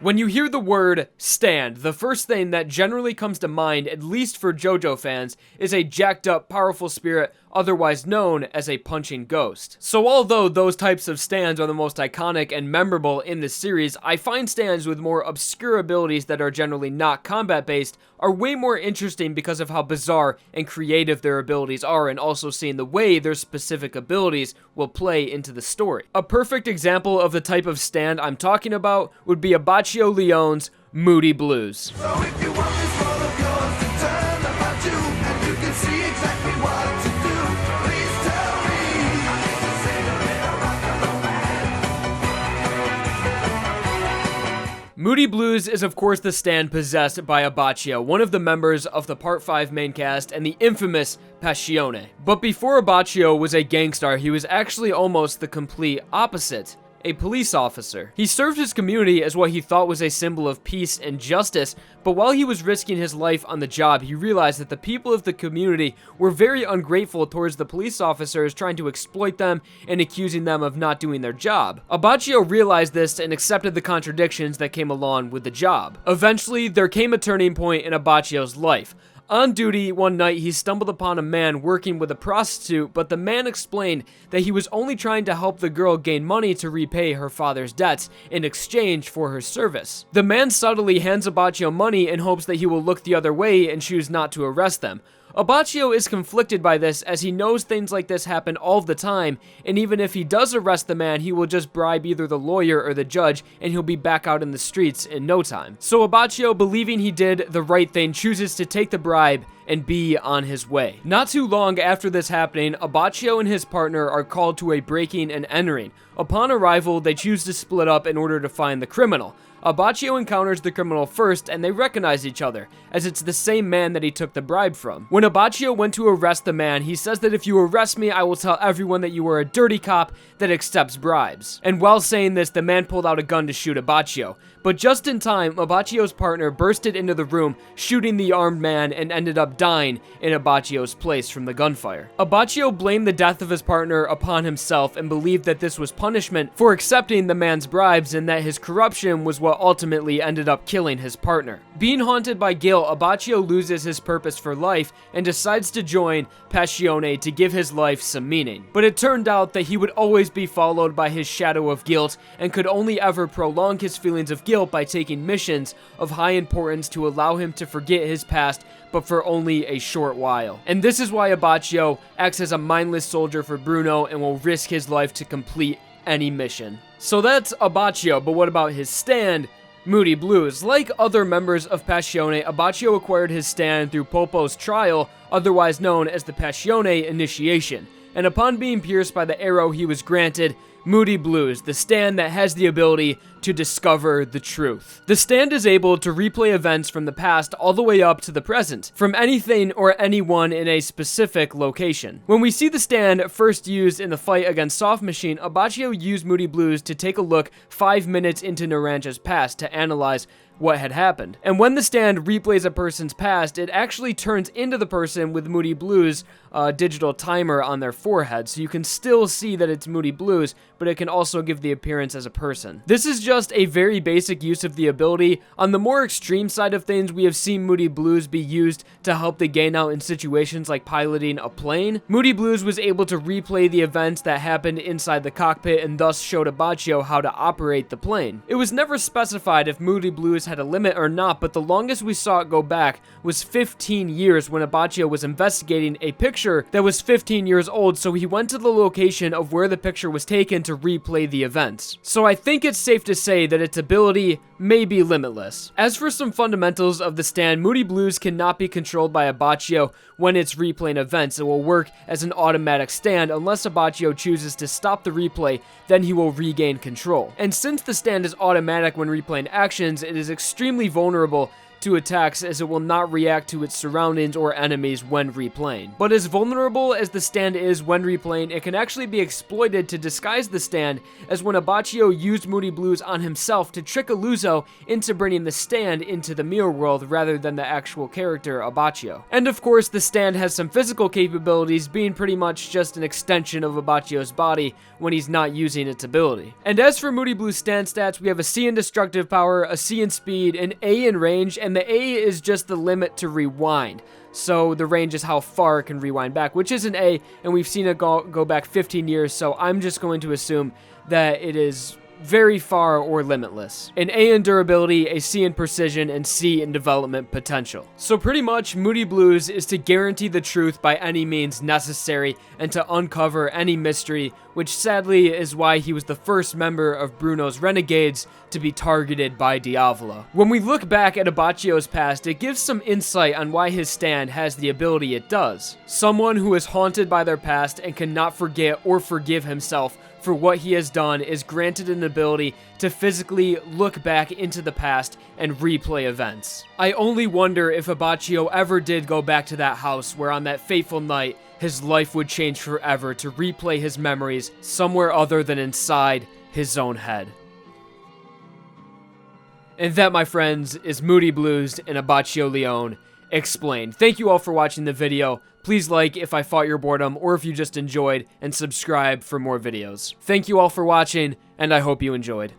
When you hear the word stand, the first thing that generally comes to mind, at least for JoJo fans, is a jacked up, powerful spirit, otherwise known as a punching ghost. So although those types of stands are the most iconic and memorable in the series, I find stands with more obscure abilities that are generally not combat-based are way more interesting because of how bizarre and creative their abilities are, and also seeing the way their specific abilities will play into the story. A perfect example of the type of stand I'm talking about would be Abbacchio Leone's Moody Blues. So if you want this world of yours to turn about you, and you can see exactly what to do, please tell me. Moody Blues is of course the stand possessed by Abbacchio, one of the members of the Part 5 main cast and the infamous Passione. But before Abbacchio was a gangstar, he was actually almost the complete opposite. A police officer. He served his community as what he thought was a symbol of peace and justice, but while he was risking his life on the job, he realized that the people of the community were very ungrateful towards the police officers, trying to exploit them and accusing them of not doing their job. Abbacchio realized this and accepted the contradictions that came along with the job. Eventually, there came a turning point in Abbaccio's life. On duty one night, he stumbled upon a man working with a prostitute, but the man explained that he was only trying to help the girl gain money to repay her father's debts in exchange for her service. The man subtly hands Abbacchio money in hopes that he will look the other way and choose not to arrest them. Abbacchio is conflicted by this, as he knows things like this happen all the time, and even if he does arrest the man, he will just bribe either the lawyer or the judge, and he'll be back out in the streets in no time. So Abbacchio, believing he did the right thing, chooses to take the bribe and be on his way. Not too long after this happening, Abbacchio and his partner are called to a breaking and entering. Upon arrival, they choose to split up in order to find the criminal. Abbacchio encounters the criminal first, and they recognize each other, as it's the same man that he took the bribe from. When Abbacchio went to arrest the man, he says that if you arrest me, I will tell everyone that you are a dirty cop that accepts bribes. And while saying this, the man pulled out a gun to shoot Abbacchio. But just in time, Abbacchio's partner bursted into the room, shooting the armed man, and ended up dying in Abbacchio's place from the gunfire. Abbacchio blamed the death of his partner upon himself and believed that this was punishment for accepting the man's bribes, and that his corruption was what ultimately ended up killing his partner. Being haunted by guilt, Abbacchio loses his purpose for life and decides to join Passione to give his life some meaning. But it turned out that he would always be followed by his shadow of guilt, and could only ever prolong his feelings of guilt by taking missions of high importance to allow him to forget his past, but for only a short while. And this is why Abbacchio acts as a mindless soldier for Bruno and will risk his life to complete any mission. So that's Abbacchio, but what about his stand, Moody Blues? Like other members of Passione, Abbacchio acquired his stand through Popo's trial, otherwise known as the Passione initiation. And upon being pierced by the arrow, he was granted Moody Blues, the stand that has the ability to discover the truth. The stand is able to replay events from the past all the way up to the present, from anything or anyone in a specific location. When we see the stand first used in the fight against Soft Machine, Abbacchio used Moody Blues to take a look 5 minutes into Naranja's past to analyze what had happened. And when the stand replays a person's past, it actually turns into the person with Moody Blues' digital timer on their forehead, so you can still see that it's Moody Blues, but it can also give the appearance as a person. This is just a very basic use of the ability. On the more extreme side of things, we have seen Moody Blues be used to help the game out in situations like piloting a plane. Moody Blues was able to replay the events that happened inside the cockpit and thus showed Abbacchio how to operate the plane. It was never specified if Moody Blues had a limit or not, but the longest we saw it go back was 15 years when Abbacchio was investigating a picture that was 15 years old, so he went to the location of where the picture was taken to replay the events. So I think it's safe to say that its ability may be limitless. As for some fundamentals of the stand, Moody Blues cannot be controlled by Abbacchio when it's replaying events. It will work as an automatic stand unless Abbacchio chooses to stop the replay, then he will regain control. And since the stand is automatic when replaying actions, it is extremely vulnerable to attacks as it will not react to its surroundings or enemies when replaying. But as vulnerable as the stand is when replaying, it can actually be exploited to disguise the stand, as when Abbacchio used Moody Blues on himself to trick Aluzo into bringing the stand into the mirror world rather than the actual character Abbacchio. And of course, the stand has some physical capabilities, being pretty much just an extension of Abbacchio's body when he's not using its ability. And as for Moody Blues stand stats, we have a C in destructive power, a C in speed, an A in range, and the A is just the limit to rewind. So the range is how far it can rewind back, which is an A, and we've seen it go back 15 years, so I'm just going to assume that it is very far or limitless. An A in durability, a C in precision, and C in development potential. So pretty much, Moody Blues is to guarantee the truth by any means necessary and to uncover any mystery, which sadly is why he was the first member of Bruno's Renegades to be targeted by Diavolo. When we look back at Abbacchio's past, it gives some insight on why his stand has the ability it does. Someone who is haunted by their past and cannot forget or forgive himself for what he has done is granted an ability to physically look back into the past and replay events. I only wonder if Abbacchio ever did go back to that house where on that fateful night his life would change forever to replay his memories somewhere other than inside his own head. And that, my friends, is Moody Blues and Abbacchio Leone explained. Thank you all for watching the video. Please like if I fought your boredom or if you just enjoyed, and subscribe for more videos. Thank you all for watching, and I hope you enjoyed.